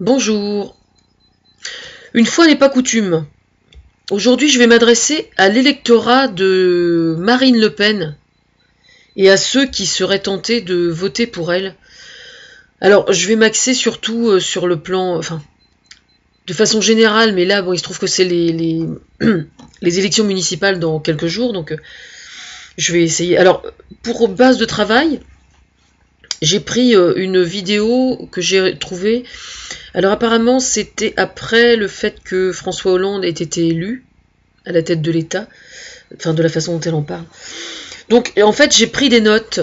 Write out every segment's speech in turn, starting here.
Bonjour. Une fois n'est pas coutume. Aujourd'hui, je vais m'adresser à l'électorat de Marine Le Pen et à ceux qui seraient tentés de voter pour elle. Alors, je vais m'axer surtout sur le plan, de façon générale, mais là, bon, il se trouve que c'est les élections municipales dans quelques jours, donc je vais essayer. Alors, pour base de travail, j'ai pris une vidéo que j'ai trouvée. Alors apparemment, c'était après le fait que François Hollande ait été élu à la tête de l'État, enfin de la façon dont elle en parle. Donc en fait, j'ai pris des notes.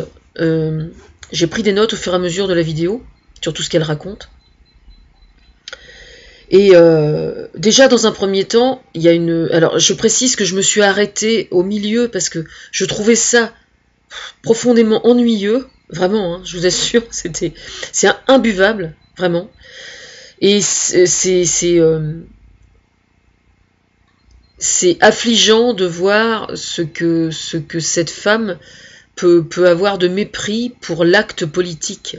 J'ai pris des notes au fur et à mesure de la vidéo sur tout ce qu'elle raconte. Et déjà dans un premier temps, il y a une. Alors je précise que je me suis arrêtée au milieu parce que je trouvais ça profondément ennuyeux, vraiment. Hein, je vous assure, c'est imbuvable, vraiment. Et c'est affligeant de voir ce que cette femme peut avoir de mépris pour l'acte politique,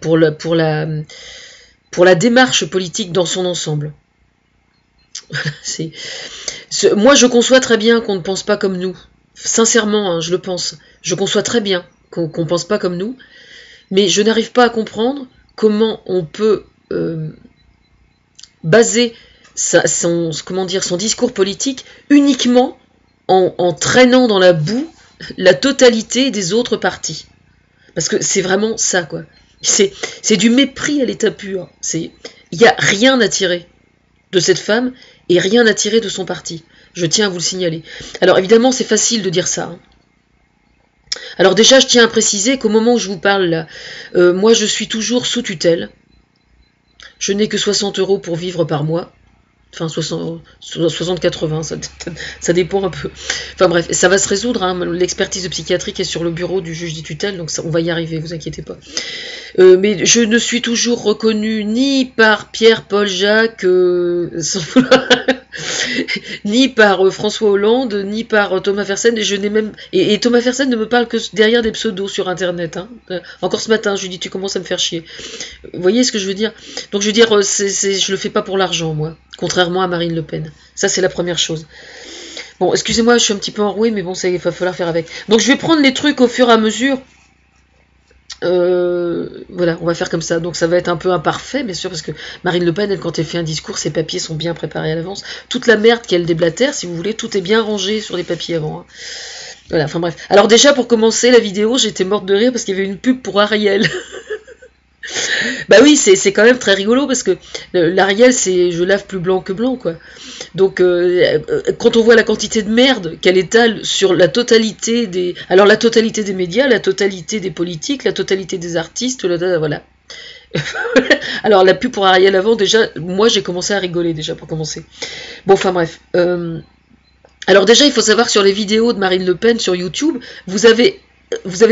pour la démarche politique dans son ensemble. Moi, je conçois très bien qu'on ne pense pas comme nous. Sincèrement, hein, je le pense. Je conçois très bien qu'on ne pense pas comme nous, mais je n'arrive pas à comprendre comment on peut baser son discours politique uniquement en traînant dans la boue la totalité des autres partis. Parce que c'est vraiment ça, quoi. C'est du mépris à l'état pur. Il n'y a rien à tirer de cette femme et rien à tirer de son parti. Je tiens à vous le signaler. Alors évidemment, c'est facile de dire ça. Hein. Alors déjà, je tiens à préciser qu'au moment où je vous parle là, moi je suis toujours sous tutelle. Je n'ai que 60 € pour vivre par mois. Enfin, 60-80, ça dépend un peu. Enfin bref, ça va se résoudre. Hein. L'expertise psychiatrique est sur le bureau du juge des tutelles, donc on va y arriver, vous inquiétez pas. Mais je ne suis toujours reconnue ni par Pierre-Paul Jacques, ni par François Hollande, ni par Thomas Fersen, et je n'ai même et Thomas Fersen ne me parle que derrière des pseudos sur internet. Hein. Encore ce matin, je lui dis tu commences à me faire chier. Vous voyez ce que je veux dire? Donc je veux dire, je le fais pas pour l'argent, moi, contrairement à Marine Le Pen. Ça c'est la première chose. Bon, excusez-moi, je suis un petit peu enrouée, mais bon, il va falloir faire avec. Donc je vais prendre les trucs au fur et à mesure. Voilà, on va faire comme ça. Donc ça va être un peu imparfait, bien sûr, parce que Marine Le Pen, elle, quand elle fait un discours, ses papiers sont bien préparés à l'avance. Toute la merde qu'elle déblatère, si vous voulez, tout est bien rangé sur les papiers avant. Hein. Voilà, enfin bref. Alors déjà, pour commencer la vidéo, j'étais morte de rire parce qu'il y avait une pub pour Ariel. Bah oui, c'est quand même très rigolo parce que l'Ariel, c'est je lave plus blanc que blanc, quoi. Donc, quand on voit la quantité de merde qu'elle étale sur la totalité la totalité des médias, la totalité des politiques, la totalité des artistes, voilà. Alors, la pub pour Ariel avant, déjà, moi, j'ai commencé à rigoler, déjà, pour commencer. Bon, enfin, bref. Alors, déjà, il faut savoir que sur les vidéos de Marine Le Pen sur YouTube, vous avez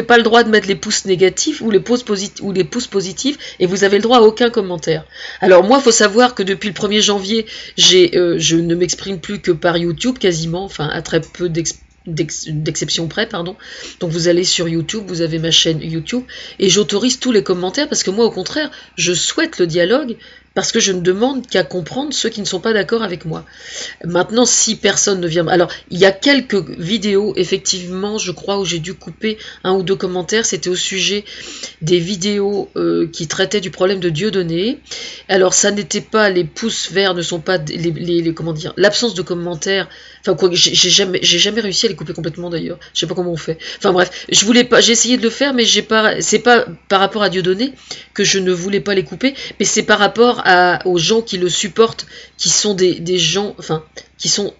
pas le droit de mettre les pouces négatifs ou les pouces positifs et vous avez le droit à aucun commentaire. Alors moi, il faut savoir que depuis le 1er janvier, je ne m'exprime plus que par YouTube quasiment, enfin à très peu d'exceptions près, pardon. Donc vous allez sur YouTube, vous avez ma chaîne YouTube et j'autorise tous les commentaires parce que moi, au contraire, je souhaite le dialogue parce que je ne demande qu'à comprendre ceux qui ne sont pas d'accord avec moi. Maintenant, si personne ne vient... Alors, il y a quelques vidéos, effectivement, je crois, où j'ai dû couper 1 ou 2 commentaires. C'était au sujet des vidéos qui traitaient du problème de Dieudonné. Alors, ça n'était pas... Les pouces verts ne sont pas... comment dire, l'absence de commentaires... Enfin, quoi, j'ai jamais réussi à les couper complètement, d'ailleurs. Je sais pas comment on fait. Enfin, bref, je voulais pas... J'ai essayé de le faire, mais c'est pas par rapport à Dieudonné que je ne voulais pas les couper, mais c'est par rapport aux gens qui le supportent, qui sont des gens, enfin, qui sont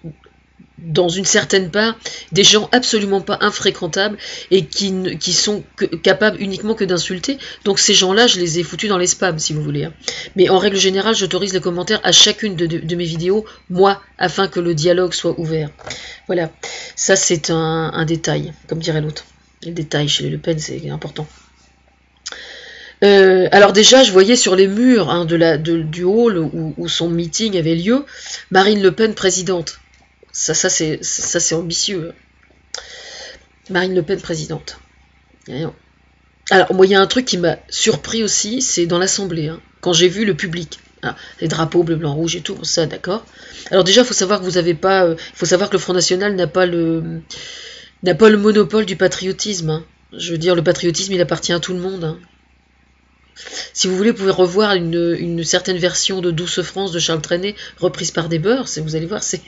dans une certaine part des gens absolument pas infréquentables et qui sont capables uniquement que d'insulter. Donc ces gens-là, je les ai foutus dans les spams, si vous voulez. Hein. Mais en règle générale, j'autorise les commentaires à chacune de mes vidéos, moi, afin que le dialogue soit ouvert. Voilà, ça c'est un détail, comme dirait l'autre. Le détail chez les Le Pen, c'est important. Alors déjà, je voyais sur les murs hein, du hall où son meeting avait lieu, Marine Le Pen présidente. Ça c'est ambitieux. Marine Le Pen présidente. Alors, moi, il y a un truc qui m'a surpris aussi, c'est dans l'Assemblée, hein, quand j'ai vu le public. Alors, les drapeaux bleu, blanc, rouge et tout, ça, d'accord. Alors déjà, il faut savoir que vous avez pas, faut savoir que le Front National n'a pas le monopole du patriotisme. Hein. Je veux dire, le patriotisme, il appartient à tout le monde. Hein. Si vous voulez, vous pouvez revoir une certaine version de Douce France de Charles Trenet, reprise par des beurs, vous allez voir, c'est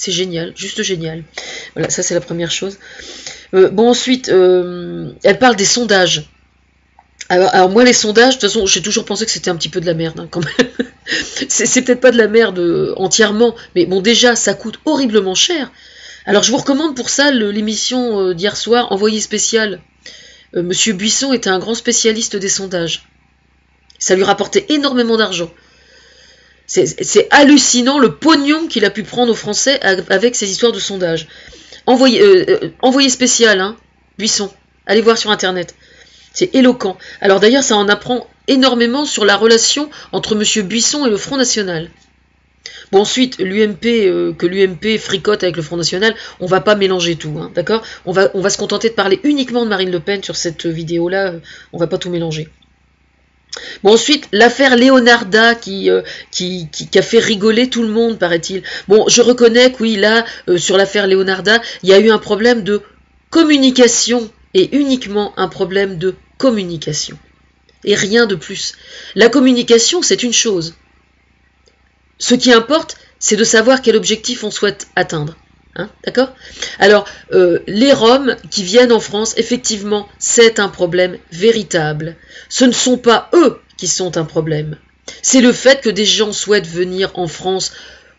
génial, juste génial. Voilà, ça c'est la première chose. Bon, ensuite, elle parle des sondages. Alors moi, les sondages, de toute façon, j'ai toujours pensé que c'était un petit peu de la merde, hein, quand même. C'est peut-être pas de la merde entièrement, mais bon, déjà, ça coûte horriblement cher. Alors je vous recommande pour ça l'émission d'hier soir, Envoyé spécial. Monsieur Buisson était un grand spécialiste des sondages. Ça lui rapportait énormément d'argent. C'est hallucinant le pognon qu'il a pu prendre aux Français avec ces histoires de sondages. Envoyé spécial, hein, Buisson. Allez voir sur Internet. C'est éloquent. Alors d'ailleurs, ça en apprend énormément sur la relation entre Monsieur Buisson et le Front National. Bon, ensuite, que l'UMP fricote avec le Front National, on va pas mélanger tout, hein, d'accord ? On va se contenter de parler uniquement de Marine Le Pen sur cette vidéo-là, on va pas tout mélanger. Bon, ensuite, l'affaire Leonarda qui a fait rigoler tout le monde, paraît-il. Bon, je reconnais que oui, là, sur l'affaire Leonarda, il y a eu un problème de communication, et uniquement un problème de communication. Et rien de plus. La communication, c'est une chose. Ce qui importe, c'est de savoir quel objectif on souhaite atteindre. Hein, d'accord ? Alors, les Roms qui viennent en France, effectivement, c'est un problème véritable. Ce ne sont pas eux qui sont un problème. C'est le fait que des gens souhaitent venir en France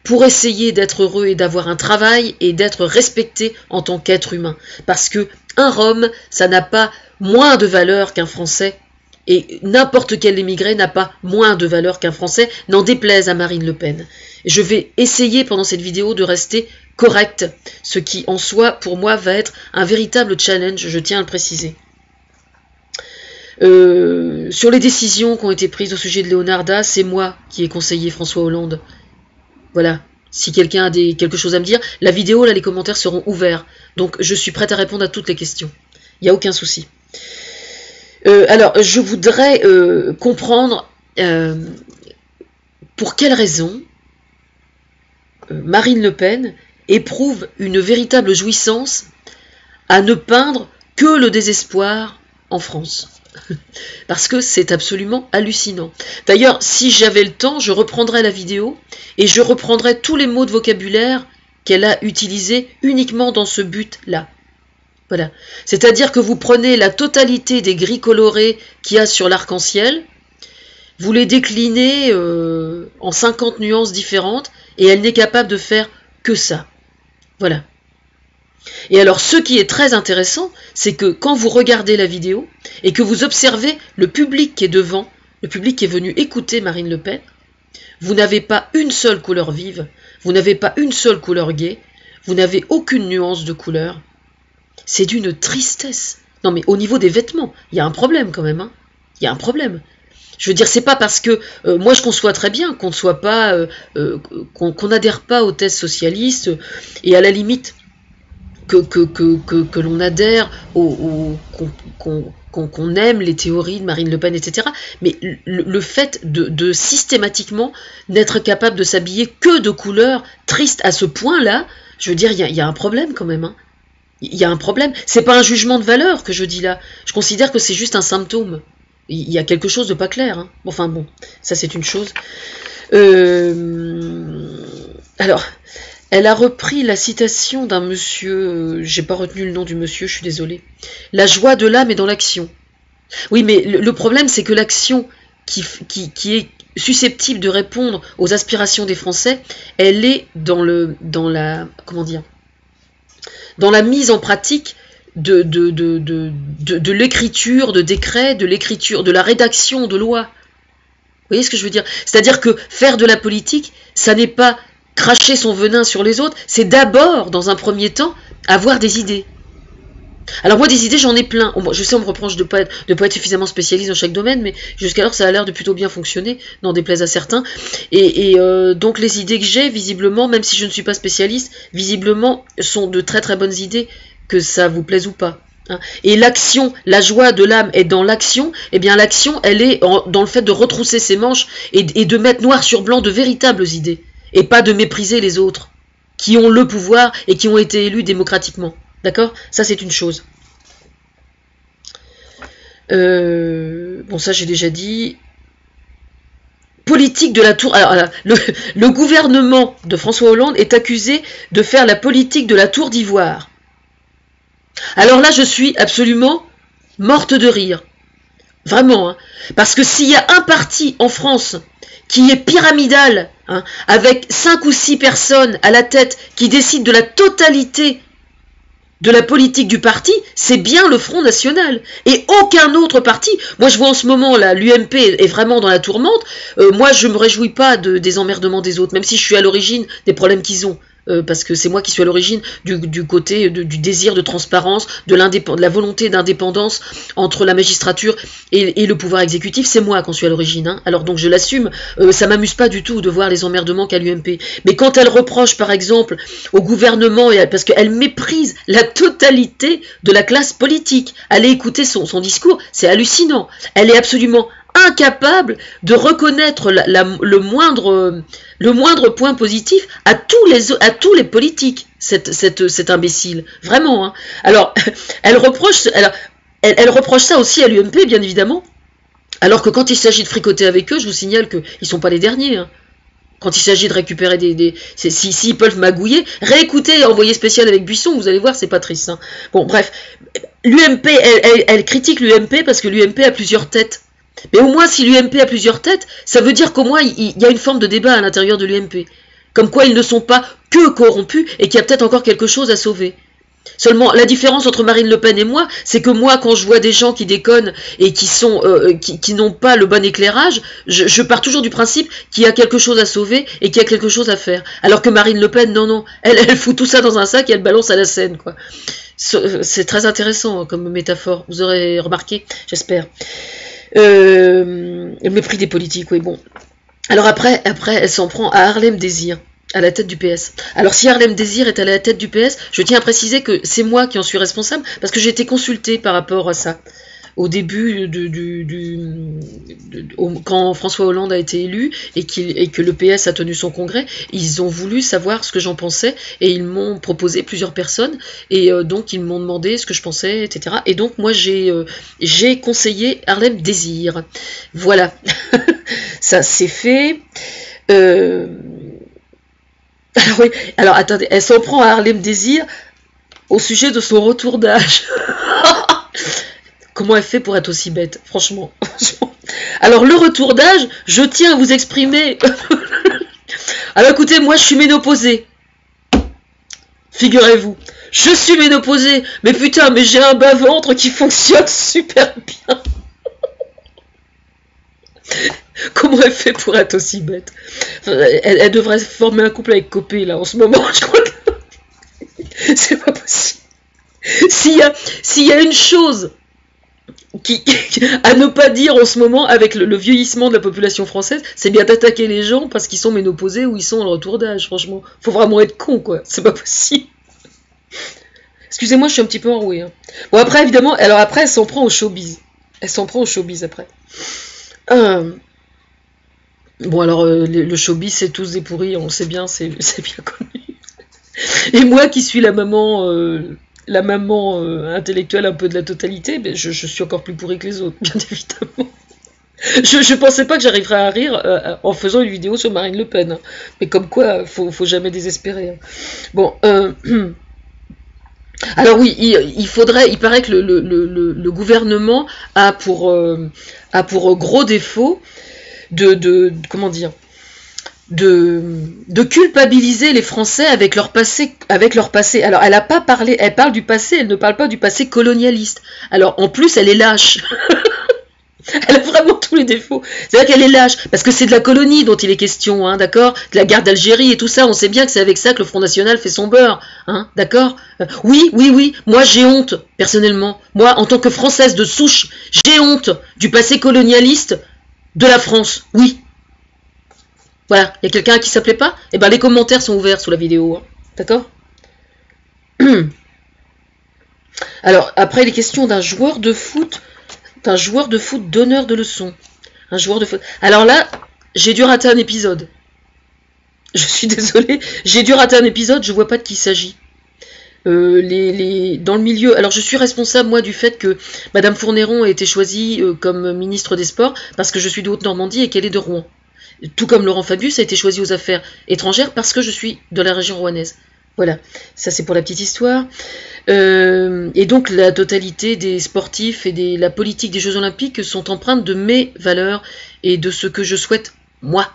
pour essayer d'être heureux et d'avoir un travail et d'être respectés en tant qu'être humain. Parce que un Rom, ça n'a pas moins de valeur qu'un Français. Et n'importe quel émigré n'a pas moins de valeur qu'un Français, n'en déplaise à Marine Le Pen. Je vais essayer pendant cette vidéo de rester correcte, ce qui en soi, pour moi, va être un véritable challenge, je tiens à le préciser. Sur les décisions qui ont été prises au sujet de Leonarda, c'est moi qui ai conseillé François Hollande. Voilà. Si quelqu'un a quelque chose à me dire, la vidéo, là, les commentaires seront ouverts. Donc, je suis prête à répondre à toutes les questions. Il n'y a aucun souci. Alors, je voudrais comprendre pour quelle raison Marine Le Pen éprouve une véritable jouissance à ne peindre que le désespoir en France. Parce que c'est absolument hallucinant. D'ailleurs, si j'avais le temps, je reprendrais la vidéo et je reprendrais tous les mots de vocabulaire qu'elle a utilisés uniquement dans ce but-là. Voilà. C'est-à-dire que vous prenez la totalité des gris colorés qu'il y a sur l'arc-en-ciel, vous les déclinez en 50 nuances différentes, et elle n'est capable de faire que ça. Voilà. Et alors, ce qui est très intéressant, c'est que quand vous regardez la vidéo, et que vous observez le public qui est devant, le public qui est venu écouter Marine Le Pen, vous n'avez pas une seule couleur vive, vous n'avez pas une seule couleur gaie, vous n'avez aucune nuance de couleur. C'est d'une tristesse. Non mais au niveau des vêtements, il y a un problème quand même. Hein. Il y a un problème. Je veux dire, c'est pas parce que moi je conçois très bien qu'on ne soit pas, qu'on n'adhère pas aux thèses socialistes et à la limite que l'on adhère qu'on aime les théories de Marine Le Pen, etc. Mais le fait de systématiquement n'être capable de s'habiller que de couleurs tristes à ce point-là, je veux dire, il y a un problème quand même. Hein. Il y a un problème. C'est pas un jugement de valeur que je dis là. Je considère que c'est juste un symptôme. Il y a quelque chose de pas clair. Hein. Enfin bon, ça c'est une chose. Alors, elle a repris la citation d'un monsieur, j'ai pas retenu le nom du monsieur, je suis désolée. La joie de l'âme est dans l'action. Oui, mais le problème c'est que l'action qui est susceptible de répondre aux aspirations des Français, elle est dans la mise en pratique de l'écriture de décrets, de l'écriture, de la rédaction de lois. Vous voyez ce que je veux dire ? C'est-à-dire que faire de la politique, ça n'est pas cracher son venin sur les autres, c'est d'abord, dans un premier temps, avoir des idées. Alors moi, des idées, j'en ai plein. Je sais, on me reproche de pas être suffisamment spécialiste dans chaque domaine, mais jusqu'alors, ça a l'air de plutôt bien fonctionner, n'en déplaise à certains. Et donc, les idées que j'ai, visiblement, même si je ne suis pas spécialiste, visiblement, sont de très très bonnes idées, que ça vous plaise ou pas. Hein. Et l'action, la joie de l'âme est dans l'action, eh bien l'action, elle est dans le fait de retrousser ses manches et de mettre noir sur blanc de véritables idées, et pas de mépriser les autres, qui ont le pouvoir et qui ont été élus démocratiquement. D'accord? Ça, c'est une chose. Bon, ça, j'ai déjà dit. Politique de la tour... Alors, le gouvernement de François Hollande est accusé de faire la politique de la tour d'ivoire. Alors là, je suis absolument morte de rire. Vraiment. Hein. Parce que s'il y a un parti en France qui est pyramidal, hein, avec 5 ou 6 personnes à la tête qui décident de la totalité de la politique du parti, c'est bien le Front National. Et aucun autre parti. Moi, je vois en ce moment, là, l'UMP est vraiment dans la tourmente. Moi, je me réjouis pas des emmerdements des autres, même si je suis à l'origine des problèmes qu'ils ont. Parce que c'est moi qui suis à l'origine du côté du désir de transparence, de la volonté d'indépendance entre la magistrature et le pouvoir exécutif. C'est moi qui en suis à l'origine. Hein. Alors donc je l'assume. Ça m'amuse pas du tout de voir les emmerdements qu'a l'UMP. Mais quand elle reproche par exemple au gouvernement, parce qu'elle méprise la totalité de la classe politique, allez écouter son discours, c'est hallucinant. Elle est absolument incapable de reconnaître le moindre point positif à tous les politiques, cette imbécile, vraiment. Hein. Alors, elle reproche ça aussi à l'UMP, bien évidemment, alors que quand il s'agit de fricoter avec eux, je vous signale qu'ils ne sont pas les derniers. Hein. Quand il s'agit de récupérer s'ils peuvent magouiller, réécoutez Envoyé spécial avec Buisson, vous allez voir, c'est pas triste. Hein. Bon, bref, l'UMP, elle critique l'UMP parce que l'UMP a plusieurs têtes. Mais au moins, si l'UMP a plusieurs têtes, ça veut dire qu'au moins, il y a une forme de débat à l'intérieur de l'UMP. Comme quoi, ils ne sont pas que corrompus et qu'il y a peut-être encore quelque chose à sauver. Seulement, la différence entre Marine Le Pen et moi, c'est que moi, quand je vois des gens qui déconnent et qui n'ont pas le bon éclairage, je pars toujours du principe qu'il y a quelque chose à sauver et qu'il y a quelque chose à faire. Alors que Marine Le Pen, non, elle fout tout ça dans un sac et elle balance à la Seine, quoi. C'est très intéressant comme métaphore, vous aurez remarqué, j'espère. Le mépris des politiques, oui, bon. Alors après, elle s'en prend à Harlem Désir, à la tête du PS. Alors si Harlem Désir est à la tête du PS, je tiens à préciser que c'est moi qui en suis responsable, parce que j'ai été consultée par rapport à ça. Au début, quand François Hollande a été élu et que le PS a tenu son congrès, ils ont voulu savoir ce que j'en pensais et ils m'ont proposé plusieurs personnes et donc ils m'ont demandé ce que je pensais, etc. Et donc moi j'ai conseillé Harlem Désir. Voilà, ça c'est fait. Alors oui, alors attendez, elle s'en prend à Harlem Désir au sujet de son retour d'âge. Comment elle fait pour être aussi bête, franchement. Alors, le retour d'âge, je tiens à vous exprimer. Alors, écoutez, moi, je suis ménopausée. Figurez-vous. Je suis ménopausée. Mais putain, mais j'ai un bas-ventre qui fonctionne super bien. Comment elle fait pour être aussi bête? Elle devrait former un couple avec Copé, là, en ce moment. Je crois que c'est pas possible. S'il y a une chose à ne pas dire en ce moment avec le vieillissement de la population française, c'est bien d'attaquer les gens parce qu'ils sont ménopausés ou ils sont en retour d'âge, franchement. Faut vraiment être con, quoi. C'est pas possible. Excusez-moi, je suis un petit peu enrouée. Hein. Bon, après, évidemment, alors après, elle s'en prend au showbiz. Elle s'en prend au showbiz après. Bon, alors, le showbiz, c'est tous des pourris, on le sait bien, c'est bien connu. Et moi qui suis la maman intellectuelle un peu de la totalité, ben je suis encore plus pourrie que les autres, bien évidemment. Je pensais pas que j'arriverais à rire en faisant une vidéo sur Marine Le Pen. Hein. Mais comme quoi, faut jamais désespérer. Hein. Bon, alors oui, il paraît que le gouvernement a pour gros défaut comment dire, de culpabiliser les Français avec leur passé. Alors, elle parle du passé, elle ne parle pas du passé colonialiste. Alors, en plus, elle est lâche. Elle a vraiment tous les défauts. C'est-à-dire qu'elle est lâche, parce que c'est de la colonie dont il est question, hein, d'accord? De la guerre d'Algérie et tout ça, on sait bien que c'est avec ça que le Front National fait son beurre, hein, d'accord? Oui, moi j'ai honte, personnellement. Moi, en tant que Française de souche, j'ai honte du passé colonialiste de la France, oui. Voilà, il y a quelqu'un à qui ça plaît pas? Eh ben les commentaires sont ouverts sous la vidéo, hein. D'accord? Alors, après, les questions d'un joueur de foot donneur de leçons. Un joueur de foot. Alors là, j'ai dû rater un épisode. Je suis désolée, j'ai dû rater un épisode, je vois pas de qui il s'agit. Dans le milieu, alors je suis responsable moi du fait que Madame Fournéron a été choisie comme ministre des Sports parce que je suis de Haute-Normandie et qu'elle est de Rouen. Tout comme Laurent Fabius a été choisi aux affaires étrangères parce que je suis de la région rouennaise. Voilà, ça c'est pour la petite histoire. Et donc la totalité des sportifs et la politique des Jeux Olympiques sont empreintes de mes valeurs et de ce que je souhaite moi.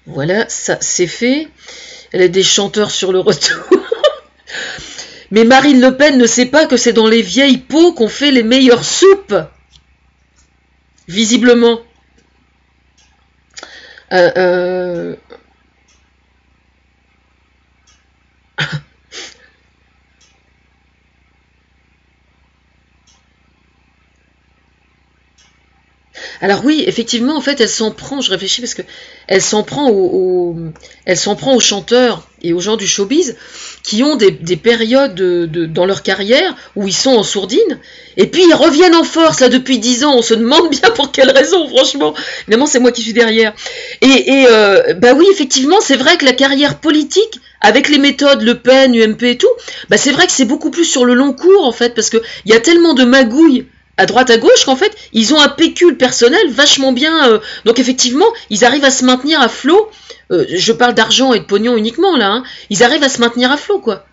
Voilà, ça c'est fait. Elle a des chanteurs sur le retour. Mais Marine Le Pen ne sait pas que c'est dans les vieilles pots qu'on fait les meilleures soupes. Visiblement. Alors oui, effectivement, en fait, elle s'en prend, je réfléchis parce que elle s'en prend aux chanteurs et aux gens du showbiz qui ont des périodes dans leur carrière où ils sont en sourdine, et puis ils reviennent en force, là, depuis 10 ans, on se demande bien pour quelle raison, franchement. Évidemment, c'est moi qui suis derrière. Bah oui, effectivement, c'est vrai que la carrière politique, avec les méthodes Le Pen, UMP et tout, bah c'est vrai que c'est beaucoup plus sur le long cours, en fait, parce que il y a tellement de magouilles à droite à gauche qu'en fait ils ont un pécule personnel vachement bien, donc effectivement ils arrivent à se maintenir à flot, je parle d'argent et de pognon uniquement là, hein. Ils arrivent à se maintenir à flot quoi,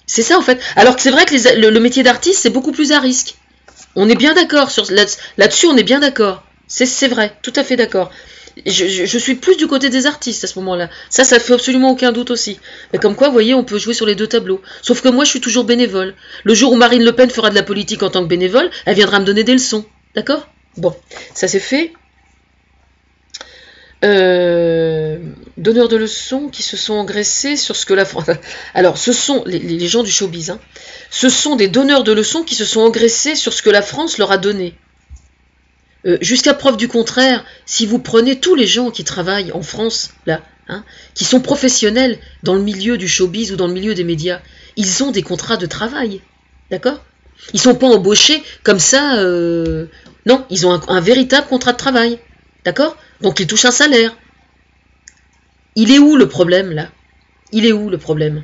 c'est ça en fait, alors que c'est vrai que le métier d'artiste c'est beaucoup plus à risque, on est bien d'accord là-dessus, on est bien d'accord, c'est vrai, tout à fait d'accord. Je suis plus du côté des artistes à ce moment-là. Ça fait absolument aucun doute aussi. Mais comme quoi, vous voyez, on peut jouer sur les deux tableaux. Sauf que moi, je suis toujours bénévole. Le jour où Marine Le Pen fera de la politique en tant que bénévole, elle viendra me donner des leçons. D'accord ? Bon, ça c'est fait. Donneurs de leçons qui se sont engraissés sur ce que la France... Alors, ce sont les gens du showbiz. Hein. Ce sont des donneurs de leçons qui se sont engraissés sur ce que la France leur a donné. Jusqu'à preuve du contraire, si vous prenez tous les gens qui travaillent en France, là, hein, qui sont professionnels dans le milieu du showbiz ou dans le milieu des médias, ils ont des contrats de travail, d'accord ? Ils sont pas embauchés comme ça, non, ils ont un véritable contrat de travail, d'accord ? Donc ils touchent un salaire. Il est où le problème, là ? Il est où le problème ?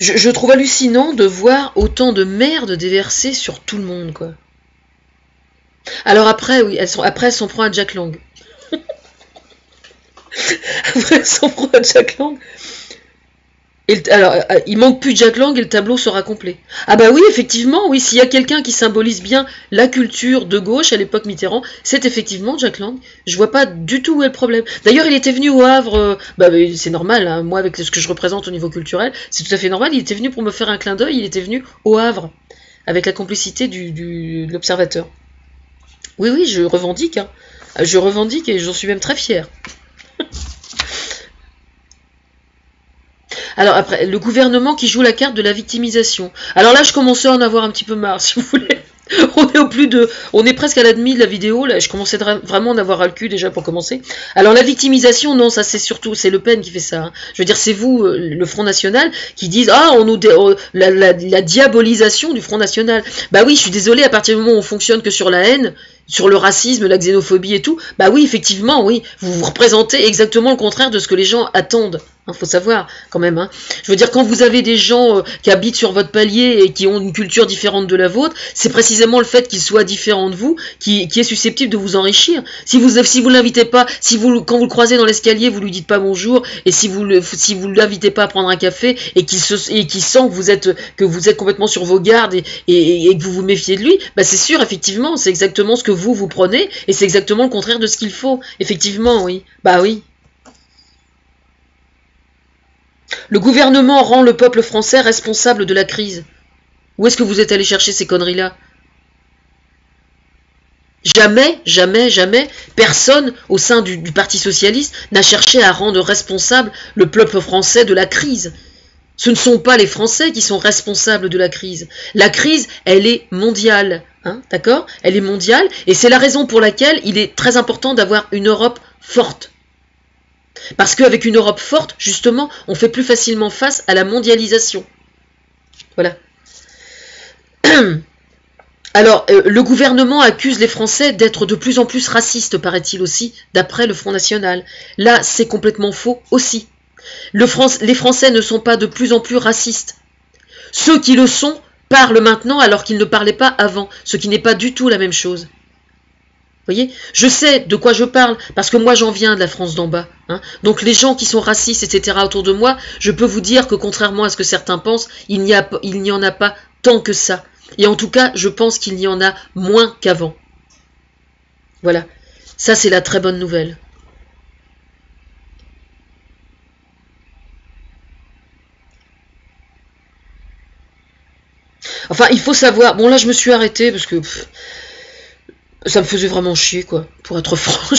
Je trouve hallucinant de voir autant de merde déversée sur tout le monde, quoi. Alors après, oui, après, elles s'en prend à Jack Lang. Après, elles s'en prend à Jack Lang. Alors, il manque plus de Jack Lang et le tableau sera complet. Ah bah oui, effectivement, oui, s'il y a quelqu'un qui symbolise bien la culture de gauche à l'époque Mitterrand, c'est effectivement Jack Lang. Je vois pas du tout où est le problème. D'ailleurs, il était venu au Havre, c'est normal, hein, moi avec ce que je représente au niveau culturel, c'est tout à fait normal, il était venu pour me faire un clin d'œil, il était venu au Havre, avec la complicité de l'observateur. Oui, oui, je revendique, hein. Je revendique et j'en suis même très fière. Alors après, le gouvernement qui joue la carte de la victimisation. Alors là, je commençais à en avoir un petit peu marre, si vous voulez. On est presque à la demi de la vidéo, là, je commençais vraiment à en avoir ras le cul déjà pour commencer. Alors la victimisation, non, ça c'est Le Pen qui fait ça. Hein. Je veux dire, c'est vous, le Front National, qui disent la diabolisation du Front National. Bah oui, je suis désolée, à partir du moment où on fonctionne que sur la haine, sur le racisme, la xénophobie et tout, bah oui, effectivement, oui, vous représentez exactement le contraire de ce que les gens attendent. Faut savoir quand même. Hein. Je veux dire, quand vous avez des gens qui habitent sur votre palier et qui ont une culture différente de la vôtre, c'est précisément le fait qu'ils soient différents de vous qui est susceptible de vous enrichir. Si vous l'invitez pas, quand vous le croisez dans l'escalier, vous lui dites pas bonjour, et si vous l'invitez pas à prendre un café et qu'il sent que vous êtes complètement sur vos gardes et que vous vous méfiez de lui, bah c'est sûr, effectivement, c'est exactement ce que vous prenez et c'est exactement le contraire de ce qu'il faut. Effectivement, oui. Bah oui. Le gouvernement rend le peuple français responsable de la crise. Où est-ce que vous êtes allé chercher ces conneries-là ? Jamais, jamais, jamais, personne au sein du Parti Socialiste n'a cherché à rendre responsable le peuple français de la crise. Ce ne sont pas les Français qui sont responsables de la crise. La crise, elle est mondiale. Hein, d'accord ? Elle est mondiale et c'est la raison pour laquelle il est très important d'avoir une Europe forte. Parce qu'avec une Europe forte, justement, on fait plus facilement face à la mondialisation. Voilà. Alors, le gouvernement accuse les Français d'être de plus en plus racistes, paraît-il aussi, d'après le Front National. Là, c'est complètement faux aussi. Les Français ne sont pas de plus en plus racistes. Ceux qui le sont parlent maintenant alors qu'ils ne parlaient pas avant, ce qui n'est pas du tout la même chose. Vous voyez, je sais de quoi je parle, parce que moi j'en viens de la France d'en bas. Hein. Donc les gens qui sont racistes, etc. autour de moi, je peux vous dire que contrairement à ce que certains pensent, il n'y en a pas tant que ça. Et en tout cas, je pense qu'il y en a moins qu'avant. Voilà, ça c'est la très bonne nouvelle. Enfin, il faut savoir, bon là je me suis arrêtée parce que... ça me faisait vraiment chier, quoi, pour être franche.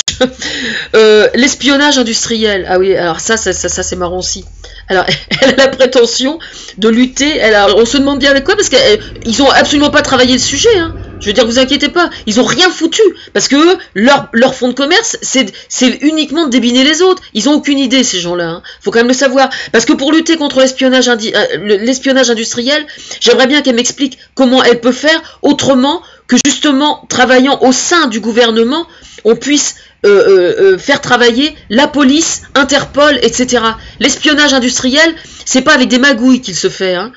L'espionnage industriel. Ah oui, alors ça c'est marrant aussi. Alors, elle a la prétention de lutter. On se demande bien avec quoi, parce qu'ils ont absolument pas travaillé le sujet. Hein. Je veux dire, vous inquiétez pas. Ils ont rien foutu. Parce que eux, leur fonds de commerce, c'est uniquement de débiner les autres. Ils ont aucune idée, ces gens-là. Hein. Faut quand même le savoir. Parce que pour lutter contre l'espionnage industriel, j'aimerais bien qu'elle m'explique comment elle peut faire autrement que justement, travaillant au sein du gouvernement, on puisse faire travailler la police, Interpol, etc. L'espionnage industriel, c'est pas avec des magouilles qu'il se fait, hein.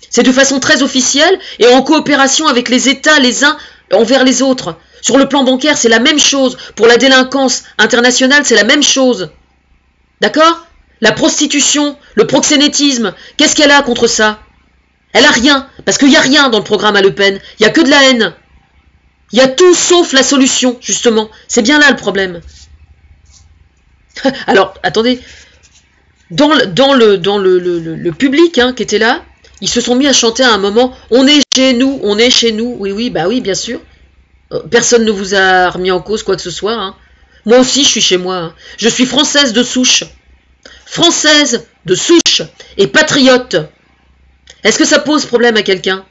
C'est de façon très officielle et en coopération avec les États les uns envers les autres. Sur le plan bancaire, c'est la même chose. Pour la délinquance internationale, c'est la même chose. D'accord? La prostitution, le proxénétisme, qu'est-ce qu'elle a contre ça? Elle a rien, parce qu'il n'y a rien dans le programme à Le Pen. Il n'y a que de la haine. Il y a tout sauf la solution, justement. C'est bien là le problème. Alors, attendez. Dans le public hein, qui était là, ils se sont mis à chanter à un moment « On est chez nous, on est chez nous ». Oui, oui, bah oui, bien sûr. Personne ne vous a remis en cause quoi que ce soit. Hein. Moi aussi, je suis chez moi. Hein. Je suis française de souche. Française de souche et patriote. Est-ce que ça pose problème à quelqu'un ?